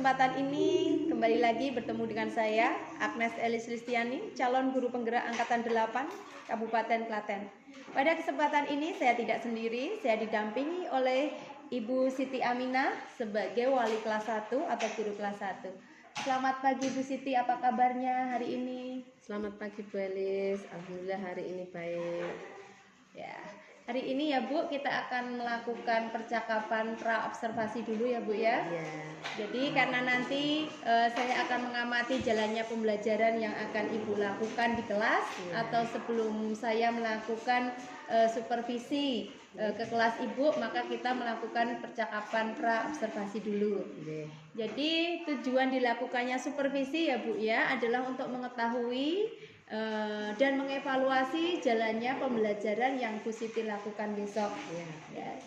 kesempatan ini kembali lagi bertemu dengan saya, Agnes Elis Listiani, calon guru penggerak Angkatan 8 Kabupaten Klaten. Pada kesempatan ini saya tidak sendiri, saya didampingi oleh Ibu Siti Aminah sebagai wali kelas 1 atau guru kelas 1. Selamat pagi Bu Siti, apa kabarnya hari ini? Selamat pagi Bu Elis, alhamdulillah hari ini baik. Ya, hari ini ya Bu, kita akan melakukan percakapan pra-observasi dulu ya Bu ya. Ya. Jadi karena nanti saya akan mengamati jalannya pembelajaran yang akan Ibu lakukan di kelas atau sebelum saya melakukan supervisi ke kelas Ibu, maka kita melakukan percakapan pra-observasi dulu. Jadi tujuan dilakukannya supervisi ya Bu ya adalah untuk mengetahui dan mengevaluasi jalannya pembelajaran yang Bu Siti lakukan besok. Ya.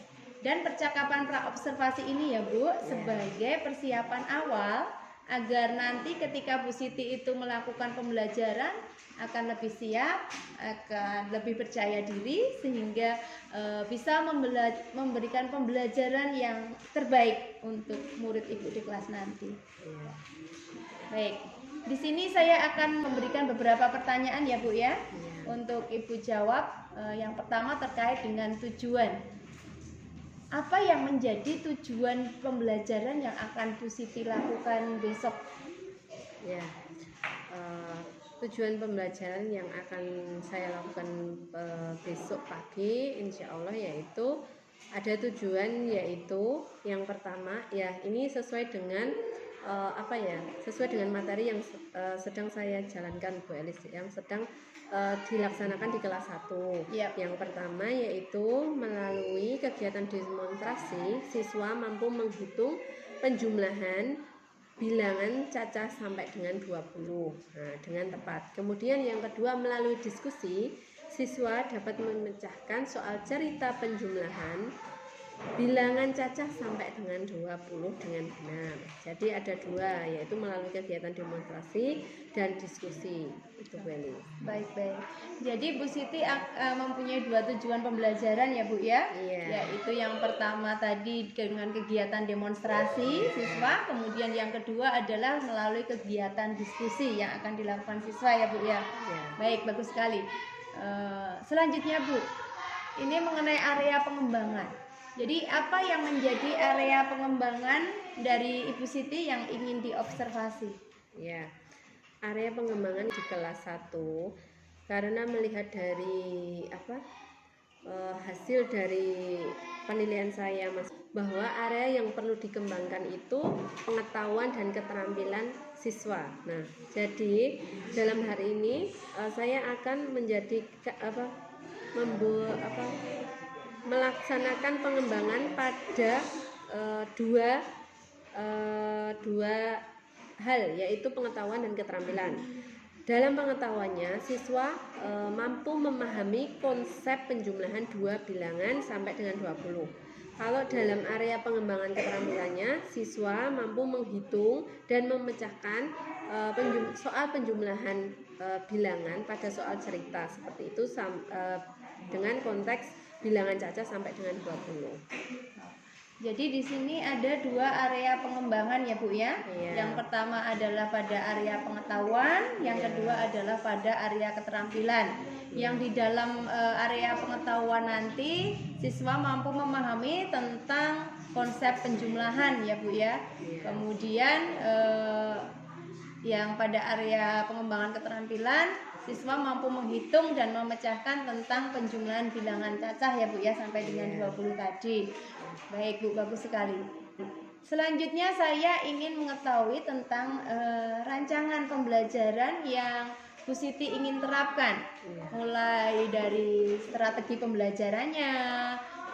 Dan percakapan pra-observasi ini ya Bu sebagai persiapan awal agar nanti ketika Bu Siti itu melakukan pembelajaran akan lebih siap, akan lebih percaya diri sehingga bisa memberikan pembelajaran yang terbaik untuk murid Ibu di kelas nanti. Baik, di sini saya akan memberikan beberapa pertanyaan ya Bu ya untuk Ibu jawab. Yang pertama terkait dengan tujuan. Apa yang menjadi tujuan pembelajaran yang akan Bu Siti lakukan besok? Ya, tujuan pembelajaran yang akan saya lakukan besok pagi, insya Allah yaitu ada tujuan, yaitu yang pertama ya ini sesuai dengan sesuai dengan materi yang sedang saya jalankan Bu Elis, yang sedang dilaksanakan di kelas 1. Yang pertama yaitu melalui kegiatan demonstrasi siswa mampu menghitung penjumlahan bilangan cacah sampai dengan 20 dengan tepat. Kemudian yang kedua, melalui diskusi siswa dapat memecahkan soal cerita penjumlahan bilangan cacah sampai dengan 20 dengan benar. Jadi ada dua, yaitu melalui kegiatan demonstrasi dan diskusi. Itu Bu Eli. Baik. Jadi Bu Siti mempunyai dua tujuan pembelajaran ya Bu ya. Yaitu yang pertama tadi dengan kegiatan demonstrasi siswa, kemudian yang kedua adalah melalui kegiatan diskusi yang akan dilakukan siswa ya Bu ya. Baik, bagus sekali. Selanjutnya Bu, ini mengenai area pengembangan. Jadi apa yang menjadi area pengembangan dari Ibu Siti yang ingin diobservasi? Ya, area pengembangan di kelas 1 karena melihat dari hasil dari penilaian saya bahwa area yang perlu dikembangkan itu pengetahuan dan keterampilan siswa. Nah, jadi dalam hari ini saya akan melaksanakan pengembangan pada dua hal, yaitu pengetahuan dan keterampilan. Dalam pengetahuannya, siswa mampu memahami konsep penjumlahan dua bilangan sampai dengan 20. Kalau dalam area pengembangan keterampilannya, siswa mampu menghitung dan memecahkan soal penjumlahan bilangan pada soal cerita seperti itu dengan konteks bilangan cacah sampai dengan 20. Jadi di sini ada dua area pengembangan ya Bu ya. Yang pertama adalah pada area pengetahuan, yang kedua adalah pada area keterampilan. Yang di dalam area pengetahuan nanti siswa mampu memahami tentang konsep penjumlahan ya Bu ya. Kemudian yang pada area pengembangan keterampilan siswa mampu menghitung dan memecahkan tentang penjumlahan bilangan cacah ya Bu ya sampai dengan 20 tadi. Baik Bu, bagus sekali. Selanjutnya saya ingin mengetahui tentang rancangan pembelajaran yang Bu Siti ingin terapkan. Mulai dari strategi pembelajarannya,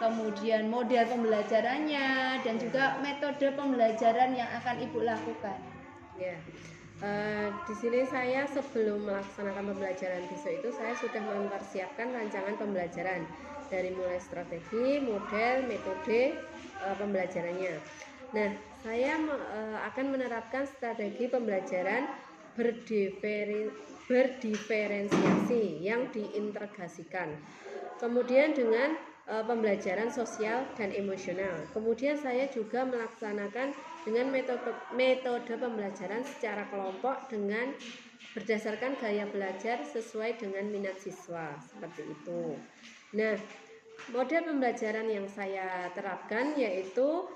kemudian model pembelajarannya, dan juga metode pembelajaran yang akan Ibu lakukan. Di sini saya sebelum melaksanakan pembelajaran besok itu saya sudah mempersiapkan rancangan pembelajaran dari mulai strategi, model, metode pembelajarannya. Nah, saya akan menerapkan strategi pembelajaran berdiferensiasi yang diintegrasikan. Kemudian dengan pembelajaran sosial dan emosional. Kemudian saya juga melaksanakan dengan metode pembelajaran secara kelompok dengan berdasarkan gaya belajar sesuai dengan minat siswa, seperti itu. Nah, model pembelajaran yang saya terapkan yaitu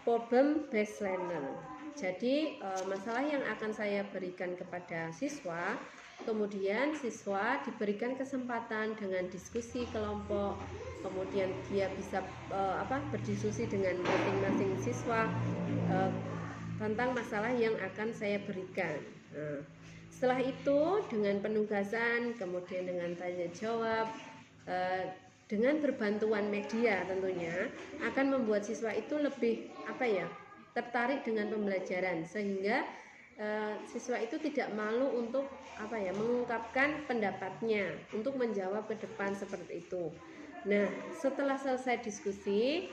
problem based learner. Jadi masalah yang akan saya berikan kepada siswa, kemudian siswa diberikan kesempatan dengan diskusi kelompok, kemudian dia bisa berdiskusi dengan masing-masing siswa tentang masalah yang akan saya berikan. Nah, setelah itu dengan penugasan, kemudian dengan tanya jawab, dengan berbantuan media tentunya akan membuat siswa itu lebih tertarik dengan pembelajaran, sehingga siswa itu tidak malu untuk mengungkapkan pendapatnya, untuk menjawab ke depan seperti itu. Nah, setelah selesai diskusi,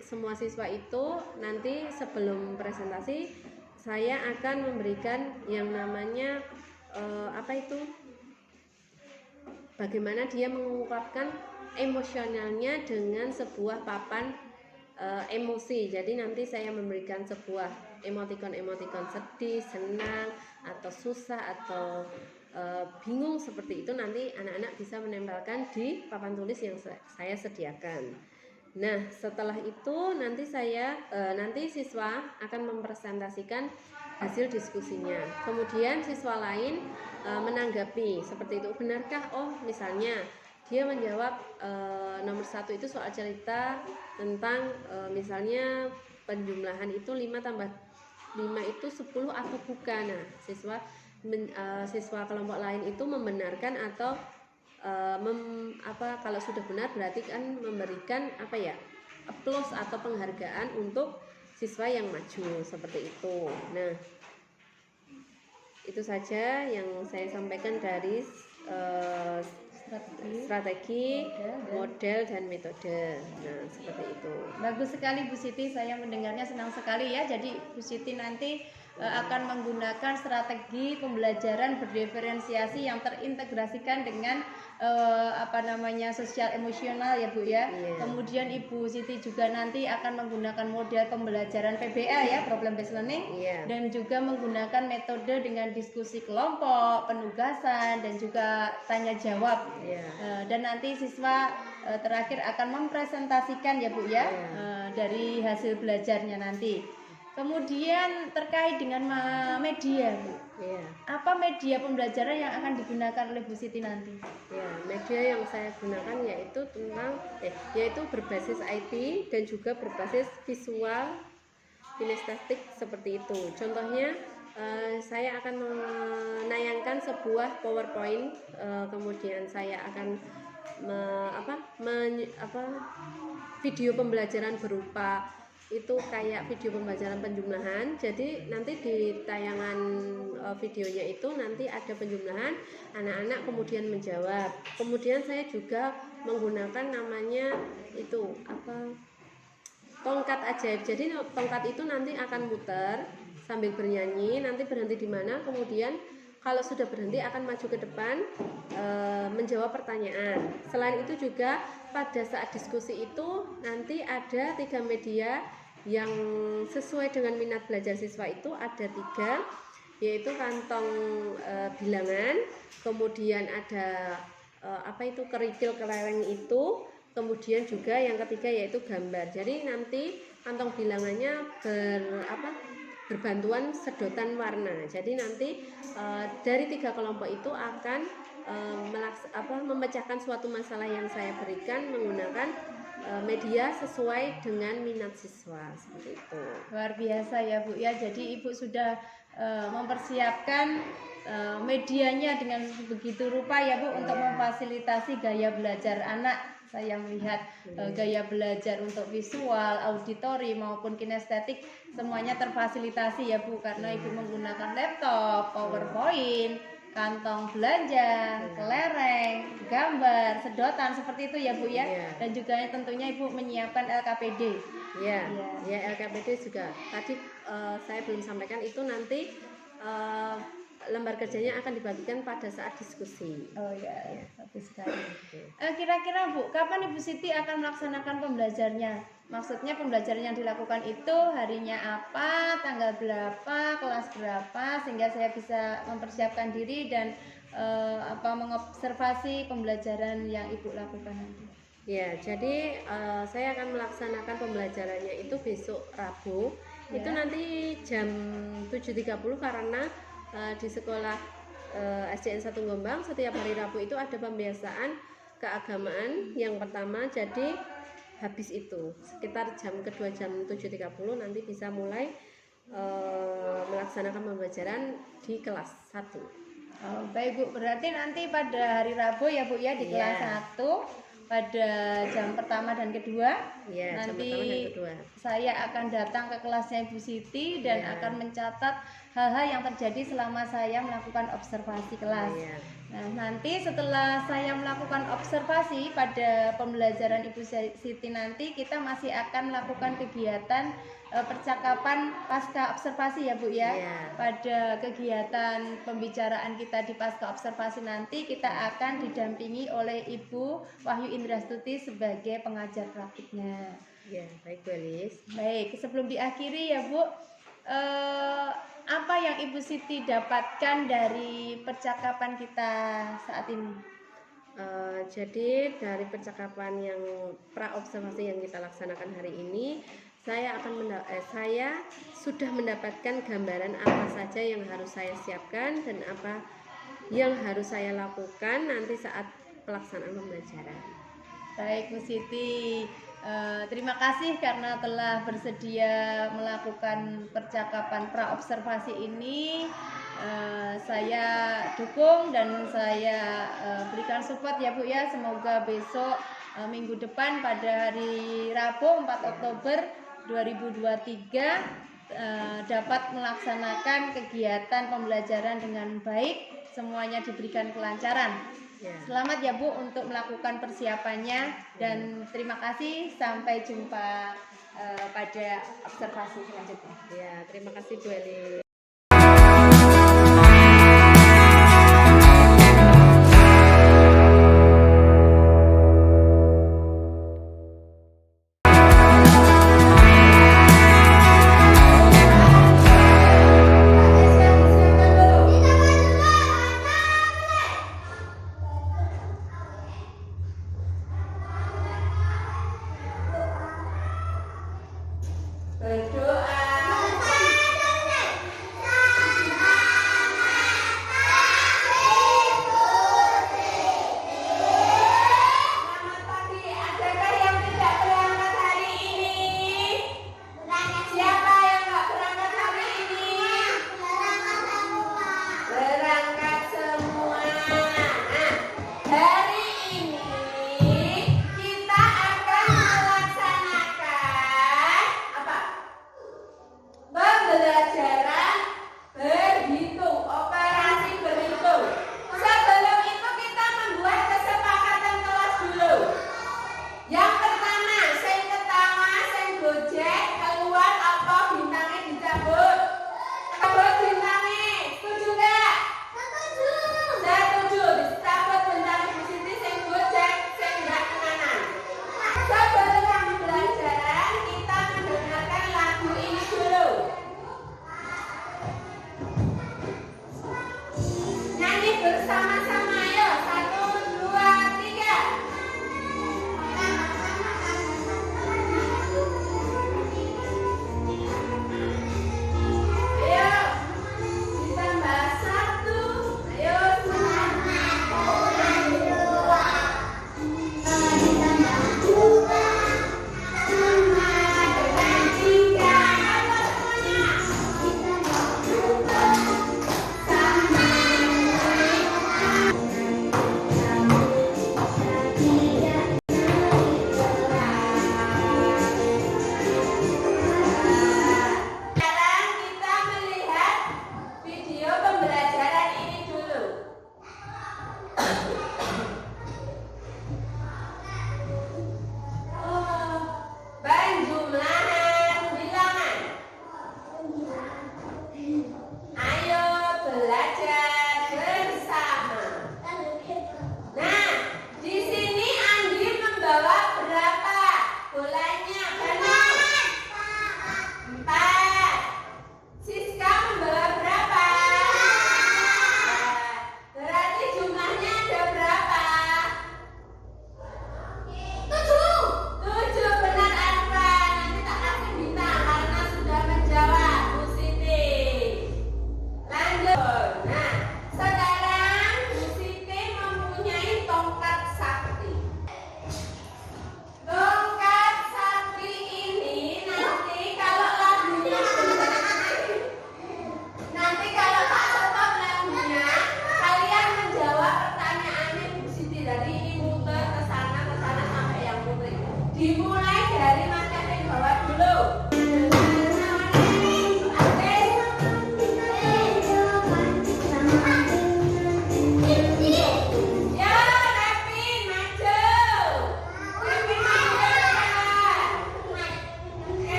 semua siswa itu nanti sebelum presentasi saya akan memberikan yang namanya bagaimana dia mengungkapkan emosionalnya dengan sebuah papan emosi. Jadi nanti saya memberikan sebuah emotikon sedih, senang, atau susah, atau bingung seperti itu. Nanti anak-anak bisa menempelkan di papan tulis yang saya sediakan. Nah, setelah itu nanti nanti siswa akan mempresentasikan hasil diskusinya. Kemudian siswa lain menanggapi seperti itu. Benarkah? Oh, misalnya dia menjawab nomor 1 itu soal cerita tentang misalnya penjumlahan itu 5 tambah 5 itu 10 atau bukan. Nah, siswa kelompok lain itu membenarkan atau kalau sudah benar berarti kan memberikan applause atau penghargaan untuk siswa yang maju, seperti itu. Nah, itu saja yang saya sampaikan dari strategi, model dan metode. Nah, seperti itu. Bagus sekali Bu Siti, saya mendengarnya senang sekali ya. Jadi Bu Siti nanti akan menggunakan strategi pembelajaran berdiferensiasi yang terintegrasikan dengan sosial emosional ya Bu ya. Yeah. Kemudian Ibu Siti juga nanti akan menggunakan model pembelajaran PBL ya, problem based learning, dan juga menggunakan metode dengan diskusi kelompok, penugasan, dan juga tanya jawab. Dan nanti siswa terakhir akan mempresentasikan ya Bu ya, dari hasil belajarnya nanti. Kemudian terkait dengan media Bu, apa media pembelajaran yang akan digunakan oleh Bu Siti nanti? Media yang saya gunakan yaitu berbasis IT dan juga berbasis visual kinestetik seperti itu. Contohnya saya akan menayangkan sebuah PowerPoint, kemudian saya akan video pembelajaran berupa itu kayak video pembelajaran penjumlahan. Jadi nanti di tayangan videonya itu nanti ada penjumlahan, anak-anak kemudian menjawab. Kemudian saya juga menggunakan namanya itu tongkat ajaib. Jadi tongkat itu nanti akan muter sambil bernyanyi, nanti berhenti di mana, kemudian kalau sudah berhenti akan maju ke depan menjawab pertanyaan. Selain itu juga pada saat diskusi itu nanti ada 3 media yang sesuai dengan minat belajar siswa itu ada 3, yaitu kantong bilangan, kemudian ada kerikil kelereng itu, kemudian juga yang ketiga yaitu gambar. Jadi nanti kantong bilangannya berbantuan sedotan warna. Jadi nanti dari 3 kelompok itu akan memecahkan suatu masalah yang saya berikan menggunakan media sesuai dengan minat siswa, seperti itu. Luar biasa ya Bu ya. Jadi Ibu sudah mempersiapkan medianya dengan begitu rupa ya Bu, untuk memfasilitasi gaya belajar anak. Saya melihat gaya belajar untuk visual, auditori maupun kinestetik semuanya terfasilitasi ya Bu, karena Ibu menggunakan laptop, PowerPoint, kantong belanja, kelereng, gambar, sedotan, seperti itu ya Bu ya. Dan juga tentunya Ibu menyiapkan LKPD. LKPD juga tadi saya belum sampaikan, itu nanti lembar kerjanya akan dibagikan pada saat diskusi. Oh ya, bagus sekali. Kira-kira Bu, kapan Ibu Siti akan melaksanakan pembelajarnya? Maksudnya pembelajaran yang dilakukan itu harinya apa, tanggal berapa, kelas berapa, sehingga saya bisa mempersiapkan diri dan mengobservasi pembelajaran yang Ibu lakukan nanti. Ya, jadi saya akan melaksanakan pembelajarannya itu besok Rabu. Ya. Itu nanti jam 7.30 karena di sekolah SDN 1 Gombang setiap hari Rabu itu ada pembiasaan keagamaan yang pertama. Jadi habis itu sekitar jam kedua jam 7.30 nanti bisa mulai melaksanakan pembelajaran di kelas 1. Oh, baik Bu, berarti nanti pada hari Rabu ya Bu ya di kelas 1 pada jam pertama dan kedua. Ya, nanti jam pertama dan kedua. Saya akan datang ke kelasnya Ibu Siti dan akan mencatat hal-hal yang terjadi selama saya melakukan observasi kelas. Nah, nanti setelah saya melakukan observasi pada pembelajaran Ibu Siti nanti kita masih akan melakukan kegiatan percakapan pasca observasi ya Bu ya. Pada kegiatan pembicaraan kita di pasca observasi nanti kita akan didampingi oleh Ibu Wahyu Indrastuti sebagai pengajar praktiknya. Ya, baik Bu Elis. Baik, sebelum diakhiri ya Bu, apa yang Ibu Siti dapatkan dari percakapan kita saat ini? Jadi dari percakapan yang pra-observasi yang kita laksanakan hari ini, saya sudah mendapatkan gambaran apa saja yang harus saya siapkan dan apa yang harus saya lakukan nanti saat pelaksanaan pembelajaran. Baik Bu Siti, terima kasih karena telah bersedia melakukan percakapan pra-observasi ini. Saya dukung dan saya berikan support ya Bu ya. Semoga besok minggu depan pada hari Rabu 4 Oktober 2023 dapat melaksanakan kegiatan pembelajaran dengan baik, semuanya diberikan kelancaran. Selamat ya Bu untuk melakukan persiapannya dan terima kasih, sampai jumpa pada observasi selanjutnya. Ya, terima kasih Bu Eli.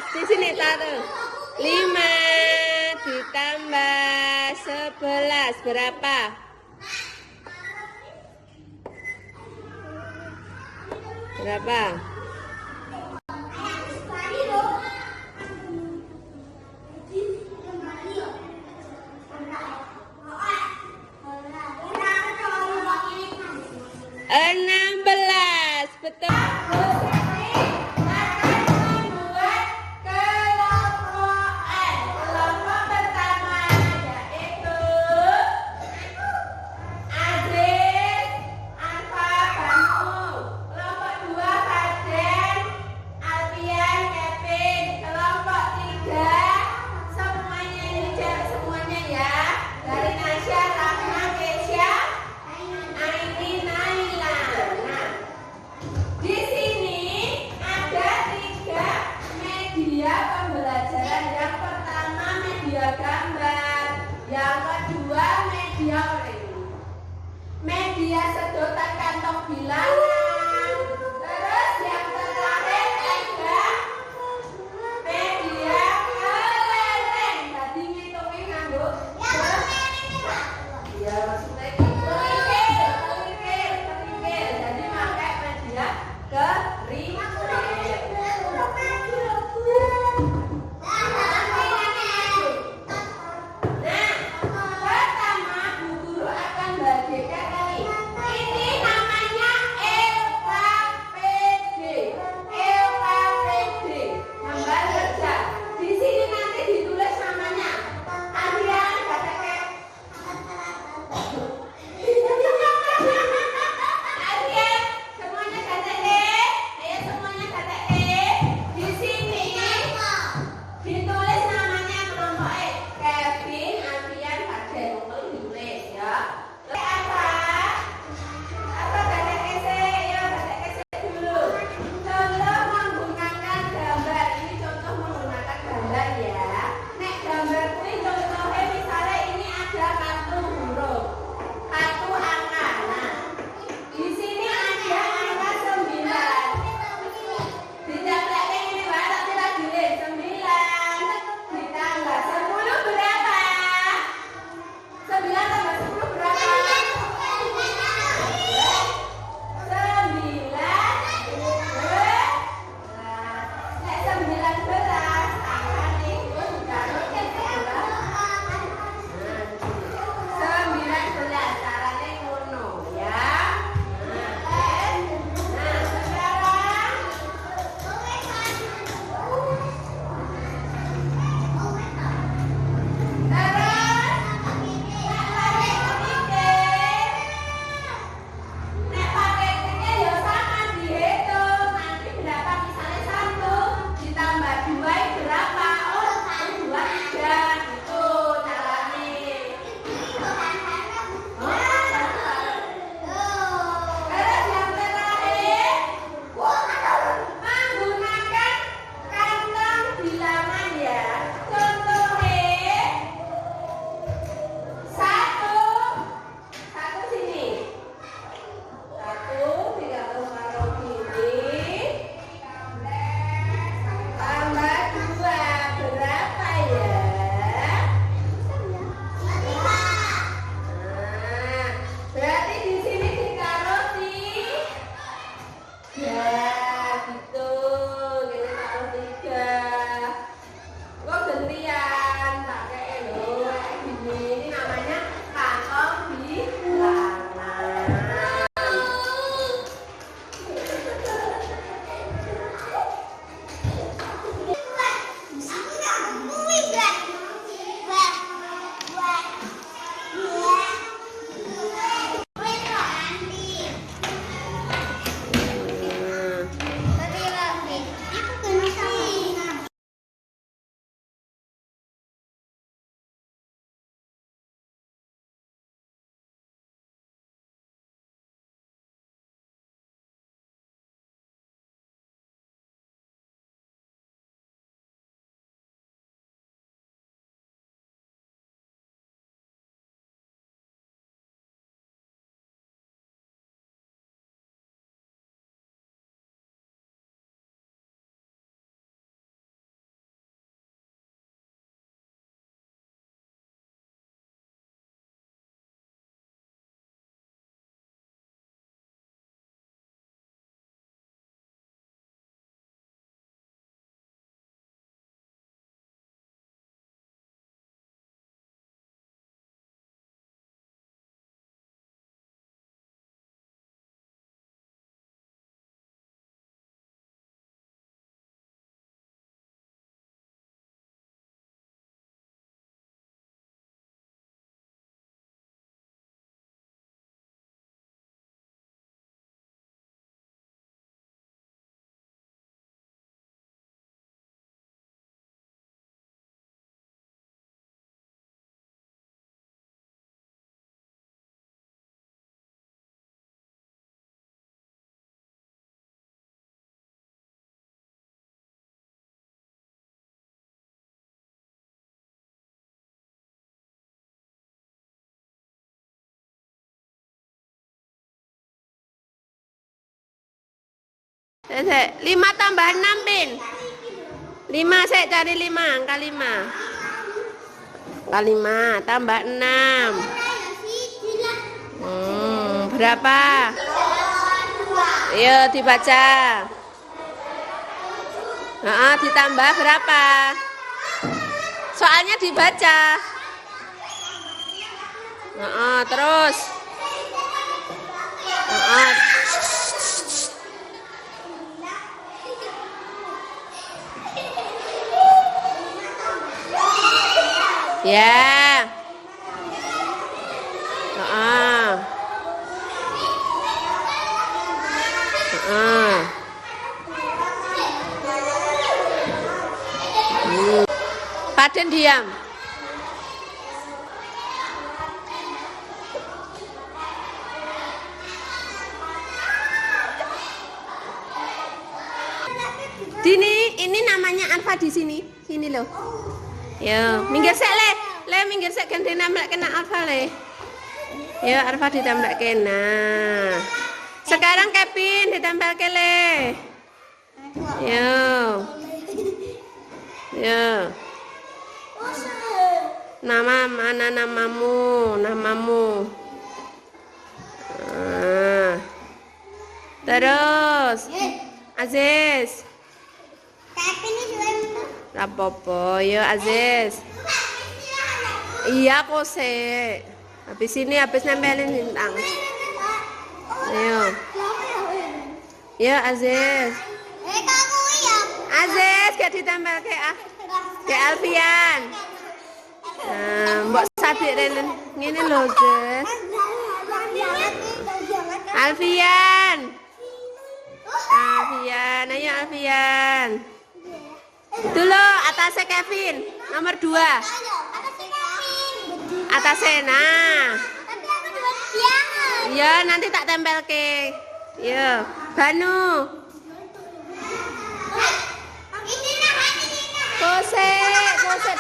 Di sini taruh. 5 ditambah 11 berapa? Berapa? Enam belas, betul. Media pembelajaran yang pertama media gambar, yang kedua media media sedotan kantong bilangan, terus yang terakhir ada media kelereng. Tadi ngitungin nganggo ya maksudnya kerikil. Jadi pakai media kerikil. Pertama, Bu Guru akan bagikan ini namanya 5 tambah 6 Pin. 5 saya cari 5, angka 5. Angka 5 tambah 6. Berapa? Ayo dibaca. Ditambah berapa? Soalnya dibaca. Terus. Ya. Paden diam. Ini namanya Arfa di sini. Sini loh. Yo, minggir sek le. Le minggir sek ganti nambah kena Arfa le. Yo, Arfa ditambah kena. Sekarang Kevin ditambah ke le. Yo. Yo. Nama mana namamu? Namamu. Terus Aziz. Rapopo, yo Aziz. Iya kok sih. Habis ini habis nempelin bintang. Ayo. Yo Aziz. Aziz gak ditambah ke Alfian. Mbok sabik rene ngene lho, Aziz. Alfian. Alfian, ayo Alfian. Dulu atasnya Kevin, nomor 2. Atasnya, nah. Ya nanti tak tempel ke. Ya, Banu. Kose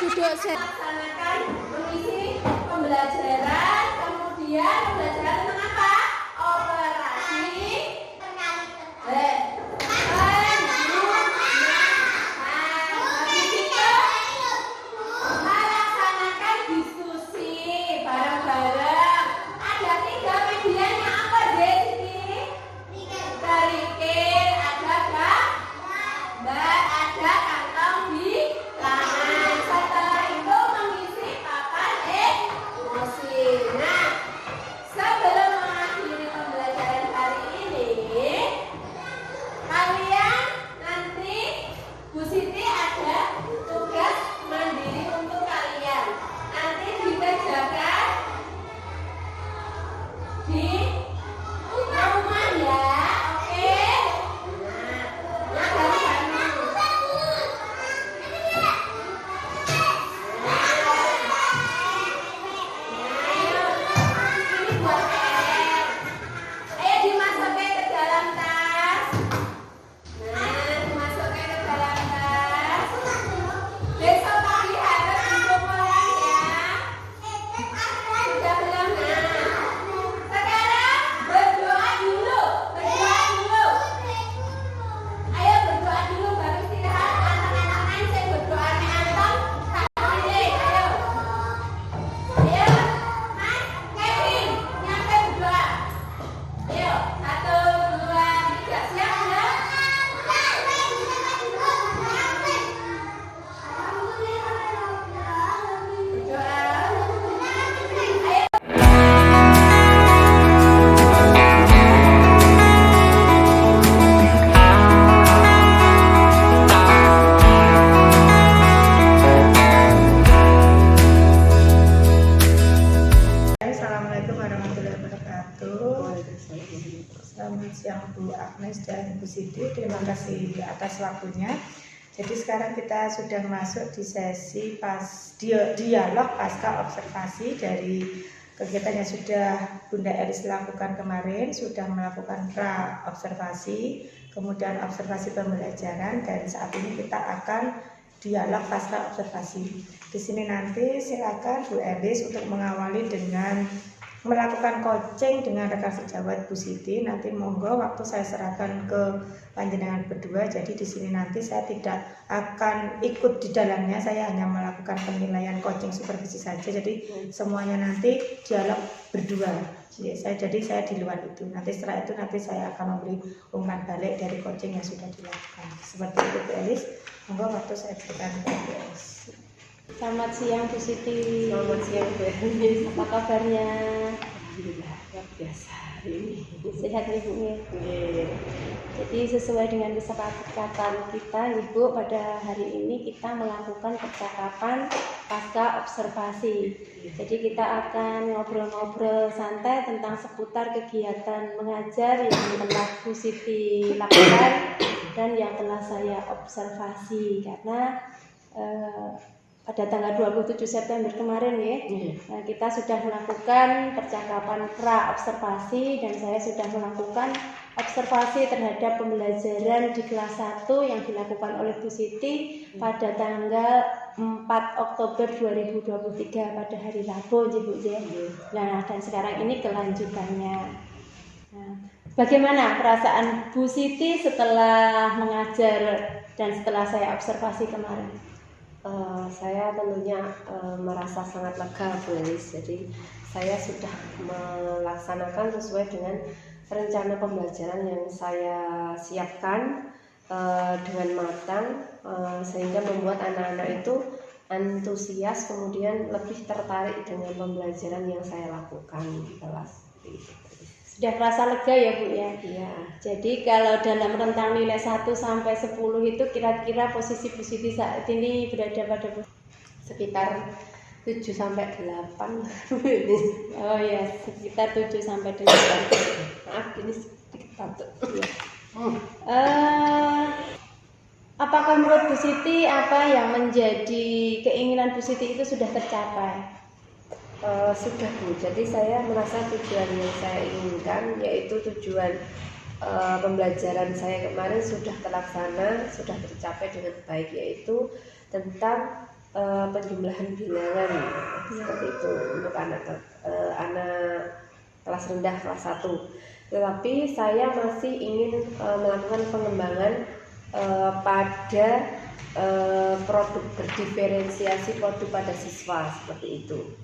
duduk se. Laksanakan mengisi pembelajaran, kemudian pembelajaran tentang apa? Operasi. Selamat siang Bu Agnes dan Bu Siti, terima kasih atas waktunya. Jadi sekarang kita sudah masuk di sesi dialog pasca observasi dari kegiatan yang sudah Bunda Elis lakukan kemarin, sudah melakukan pra-observasi, kemudian observasi pembelajaran, dan saat ini kita akan dialog pasca observasi. Di sini nanti silakan Bu Elis untuk mengawali dengan melakukan coaching dengan rekan sejawat Bu Siti. Nanti monggo waktu saya serahkan ke panjenengan berdua. Jadi di sini nanti saya tidak akan ikut di dalamnya, saya hanya melakukan penilaian coaching supervisi saja. Jadi semuanya nanti dialog berdua. Jadi saya di luar itu. Nanti setelah itu nanti saya akan memberi umpan balik dari coaching yang sudah dilakukan. Seperti itu Bu Elis. Monggo waktu saya berikan ke Bu Elis. Selamat siang Bu Siti. Selamat siang Bu Elis. Apa kabarnya? Alhamdulillah luar biasa hari ini. Sehat nih Bu ya? Iya. Jadi sesuai dengan kesepakatan kita Ibu, pada hari ini kita melakukan percakapan pasca observasi. Jadi kita akan ngobrol-ngobrol santai tentang seputar kegiatan mengajar yang telah Bu Siti lakukan dan yang telah saya observasi, karena pada tanggal 27 September kemarin ya, nah, kita sudah melakukan percakapan pra-observasi dan saya sudah melakukan observasi terhadap pembelajaran di kelas 1 yang dilakukan oleh Bu Siti pada tanggal 4 Oktober 2023 pada hari Rabu Bu ya. Nah, dan sekarang ini kelanjutannya. Nah, bagaimana perasaan Bu Siti setelah mengajar dan setelah saya observasi kemarin? Saya tentunya merasa sangat lega Bu Elis. Jadi saya sudah melaksanakan sesuai dengan rencana pembelajaran yang saya siapkan dengan matang, sehingga membuat anak-anak itu antusias, kemudian lebih tertarik dengan pembelajaran yang saya lakukan di kelas. Sudah merasa lega ya Bu ya? Iya. Jadi kalau dalam rentang nilai 1 sampai 10 itu kira-kira posisi Bu Siti saat ini berada pada Sekitar 7 sampai 8. Oh ya, sekitar 7 sampai 8. Maaf, ini sedikit batuk. Apakah menurut Bu Siti apa yang menjadi keinginan Bu Siti itu sudah tercapai? Sudah Bu, jadi saya merasa tujuan yang saya inginkan, yaitu tujuan pembelajaran saya kemarin sudah terlaksana, sudah tercapai dengan baik, yaitu tentang penjumlahan bilangan seperti itu untuk anak kelas rendah, kelas 1. Tetapi saya masih ingin melakukan pengembangan pada produk berdiferensiasi produk pada siswa seperti itu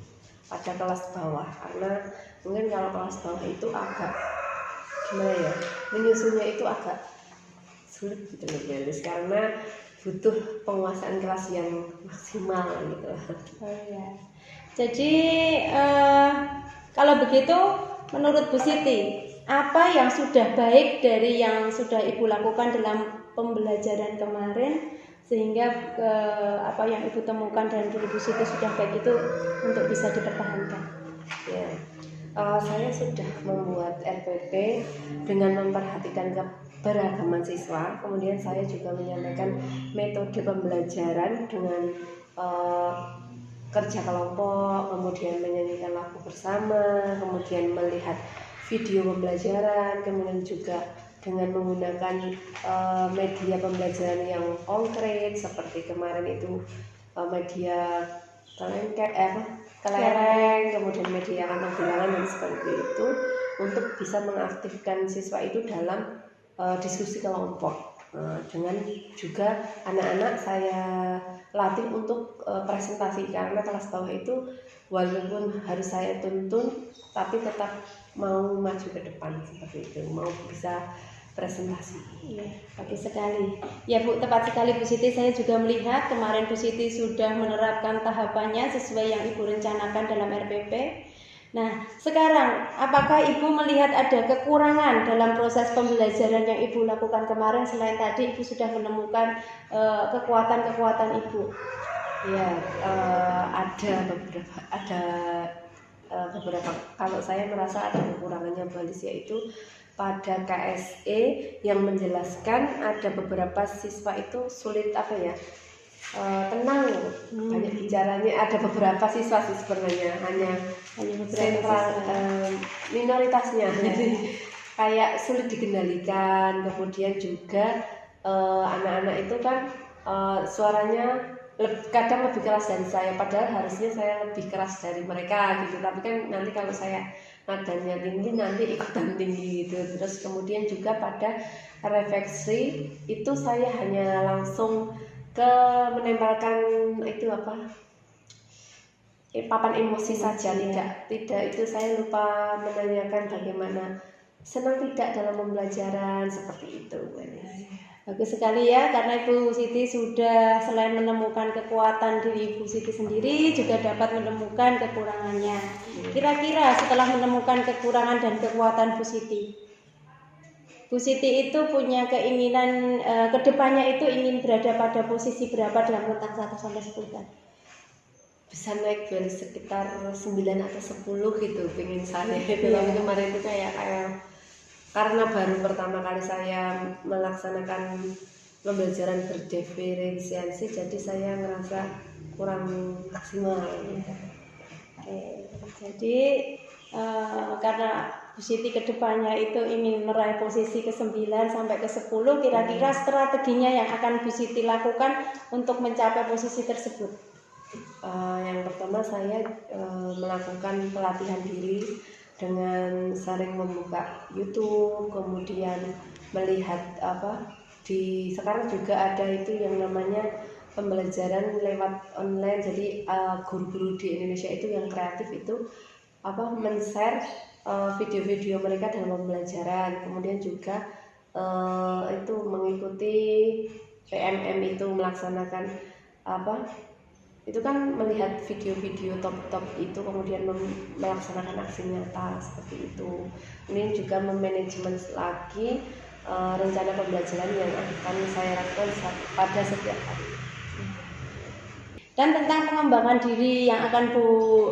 pada kelas bawah, karena mungkin kalau kelas bawah itu agak gimana ya, menyusunnya itu agak sulit gitu loh guys, karena butuh penguasaan kelas yang maksimal gitu. Oh ya. Jadi kalau begitu menurut Bu Siti, apa yang sudah baik dari yang sudah Ibu lakukan dalam pembelajaran kemarin sehingga apa yang Ibu temukan dan dari Bu Siti sudah baik itu untuk bisa dipertahankan? Ya, saya sudah membuat RPP dengan memperhatikan keberagaman siswa. Kemudian saya juga menyampaikan metode pembelajaran dengan kerja kelompok, kemudian menyanyikan lagu bersama, kemudian melihat video pembelajaran, kemudian juga dengan menggunakan media pembelajaran yang konkret seperti kemarin itu media kelereng, kemudian media kantong bilangan dan seperti itu, untuk bisa mengaktifkan siswa itu dalam diskusi kelompok. Dengan juga anak-anak saya latih untuk presentasi, karena kelas bawah itu walaupun harus saya tuntun tapi tetap mau maju ke depan seperti itu, mau bisa presentasi. Iya, bagus sekali. Ya Bu, tepat sekali Bu Siti. Saya juga melihat kemarin Bu Siti sudah menerapkan tahapannya sesuai yang Ibu rencanakan dalam RPP. Nah, sekarang apakah Ibu melihat ada kekurangan dalam proses pembelajaran yang Ibu lakukan kemarin, selain tadi Ibu sudah menemukan kekuatan-kekuatan Ibu? Ya, ada beberapa. Kalau saya merasa ada kekurangannya Balis, yaitu pada KSE yang menjelaskan ada beberapa siswa itu sulit tenang, banyak bicaranya. Ada beberapa siswa sih sebenarnya hanya sentral, minoritasnya kayak sulit dikendalikan. Kemudian juga anak-anak itu kan suaranya kadang lebih keras dari saya, padahal harusnya saya lebih keras dari mereka gitu. Tapi kan nanti kalau saya nadanya tinggi nanti ikutan tinggi gitu. Terus kemudian juga pada refleksi itu saya hanya langsung ke menempelkan itu apa, papan emosi saja, tidak itu saya lupa menanyakan bagaimana senang tidak dalam pembelajaran seperti itu. Bagus sekali ya, karena Ibu Siti sudah selain menemukan kekuatan diri Ibu Siti sendiri, juga dapat menemukan kekurangannya. Kira-kira setelah menemukan kekurangan dan kekuatan Bu Siti itu punya keinginan kedepannya itu ingin berada pada posisi berapa dalam rentang 1 sampai 10 tahun? Bisa naik dari sekitar 9 atau 10 gitu pengen saya itu. Tapi kemarin itu kayak karena baru pertama kali saya melaksanakan pembelajaran berdiferensiasi, jadi saya ngerasa kurang maksimal. Jadi karena Bu Siti kedepannya itu ingin meraih posisi ke-9 sampai ke-10, kira-kira strateginya yang akan Bu Siti lakukan untuk mencapai posisi tersebut? Yang pertama saya melakukan pelatihan diri dengan sering membuka YouTube, kemudian melihat sekarang juga ada itu yang namanya pembelajaran lewat online. Jadi guru-guru di Indonesia itu yang kreatif itu men-share video-video mereka dalam pembelajaran. Kemudian juga itu mengikuti PMM itu melaksanakan itu kan melihat video-video top itu, kemudian melaksanakan aksi nyata seperti itu. Kemudian juga memanajemen lagi rencana pembelajaran yang akan saya lakukan pada setiap hari. Dan tentang pengembangan diri yang akan Bu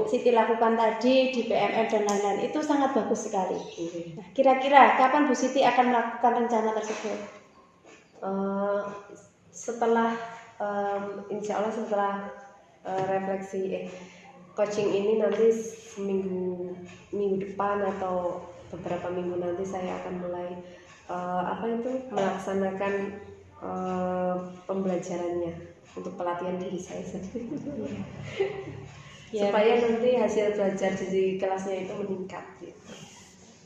Siti lakukan tadi di PMM dan lain-lain itu sangat bagus sekali. Nah, kira-kira kapan Bu Siti akan melakukan rencana tersebut? Setelah insya Allah setelah refleksi coaching ini nanti minggu depan atau beberapa minggu nanti saya akan mulai melaksanakan pembelajarannya untuk pelatihan diri saya sendiri. Supaya nanti hasil belajar di kelasnya itu meningkat gitu.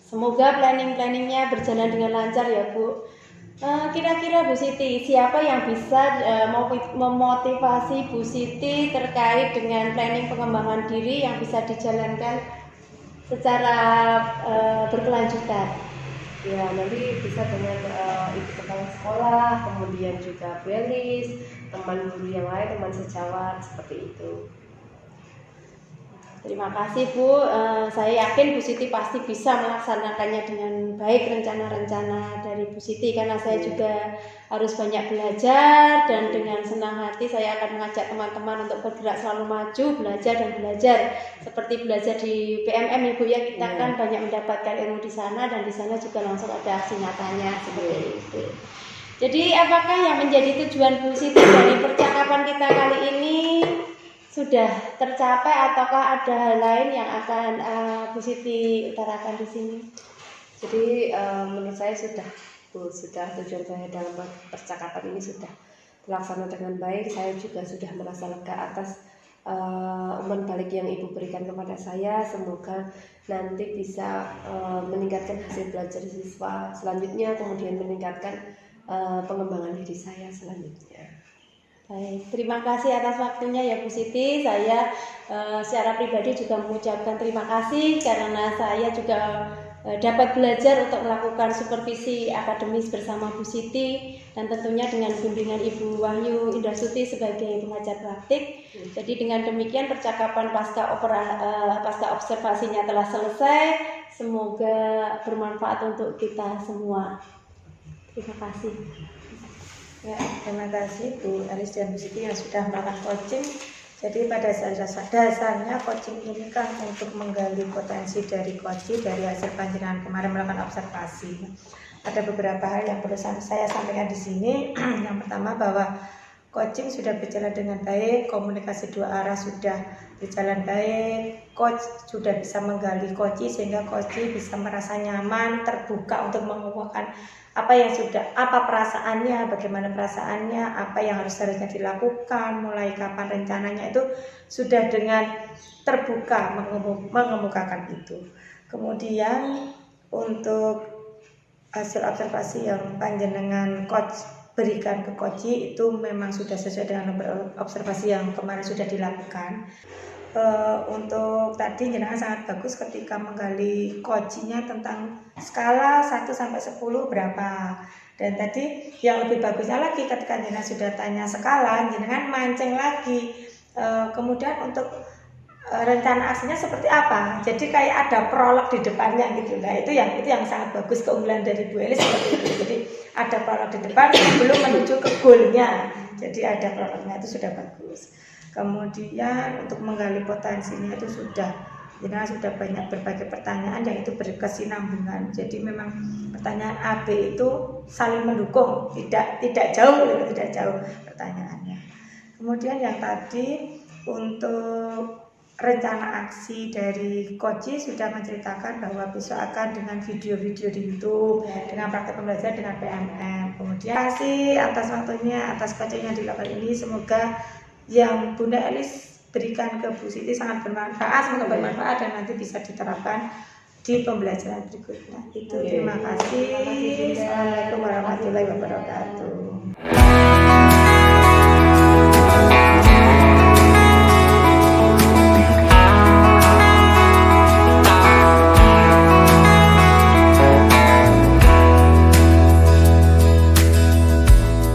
Semoga planning-planningnya berjalan dengan lancar ya Bu. Kira-kira Bu Siti, siapa yang bisa memotivasi Bu Siti terkait dengan planning pengembangan diri yang bisa dijalankan secara berkelanjutan? Ya, nanti bisa dengan ibu kepala sekolah, kemudian juga belis, teman guru yang lain, teman sejawat, seperti itu. Terima kasih Bu, saya yakin Bu Siti pasti bisa melaksanakannya dengan baik rencana-rencana dari Bu Siti, karena saya juga harus banyak belajar dan dengan senang hati saya akan mengajak teman-teman untuk bergerak selalu maju, belajar dan belajar. Seperti belajar di PMM Ibu ya, kita kan banyak mendapatkan ilmu di sana dan di sana juga langsung ada aksi nyatanya seperti itu. Jadi apakah yang menjadi tujuan Bu Siti dari percakapan kita kali ini sudah tercapai ataukah ada hal lain yang akan Bu Siti utarakan di sini? Jadi menurut saya sudah tujuan saya dalam percakapan ini sudah terlaksana dengan baik. Saya juga sudah merasa lega atas umpan balik yang Ibu berikan kepada saya. Semoga nanti bisa meningkatkan hasil belajar siswa selanjutnya, kemudian meningkatkan pengembangan diri saya selanjutnya. Baik, terima kasih atas waktunya ya Bu Siti. Saya secara pribadi juga mengucapkan terima kasih karena saya juga dapat belajar untuk melakukan supervisi akademis bersama Bu Siti dan tentunya dengan bimbingan Ibu Wahyu Indrasuti sebagai pengajar praktik. Jadi dengan demikian percakapan pasca observasinya telah selesai. Semoga bermanfaat untuk kita semua. Terima kasih. Ya, terima kasih Bu Aris dan Bu Siti yang sudah melakukan coaching. Jadi pada dasarnya coaching ini kan untuk menggali potensi dari coaching dari hasil panjenengan kemarin melakukan observasi. Ada beberapa hal yang perlu saya sampaikan di sini. Yang pertama bahwa coaching sudah berjalan dengan baik, komunikasi dua arah sudah berjalan baik, coach sudah bisa menggali coach sehingga coach bisa merasa nyaman, terbuka untuk mengemukakan apa perasaannya, bagaimana perasaannya, apa yang harusnya dilakukan, mulai kapan rencananya, itu sudah dengan terbuka mengemukakan itu. Kemudian untuk hasil observasi yang panjenengan coach berikan ke coach itu memang sudah sesuai dengan observasi yang kemarin sudah dilakukan. Untuk tadi jenengan sangat bagus ketika menggali coachnya tentang skala 1 sampai 10 berapa. Dan tadi yang lebih bagusnya lagi ketika jenengan sudah tanya skala, jenengan mancing lagi. Kemudian untuk rencana aksinya seperti apa? Jadi kayak ada prolog di depannya gitu. Nah, itu yang sangat bagus, keunggulan dari Bu Elis seperti itu. Jadi ada prolog di depan sebelum menuju ke goalnya. Jadi ada prolognya, itu sudah bagus. Kemudian untuk menggali potensinya itu sudah banyak berbagai pertanyaan yang itu berkesinambungan. Jadi memang pertanyaan A, B itu saling mendukung, tidak jauh pertanyaannya. Kemudian yang tadi untuk rencana aksi dari coach sudah menceritakan bahwa besok akan dengan video-video di YouTube, dengan praktek pembelajaran dengan PMM. Kemudian terima kasih atas waktunya, atas coaching yang dilakukan ini. Semoga yang Bunda Elis berikan ke Bu Siti sangat bermanfaat, semoga bermanfaat dan nanti bisa diterapkan di pembelajaran berikutnya. Itu terima kasih. Assalamualaikum warahmatullahi wabarakatuh.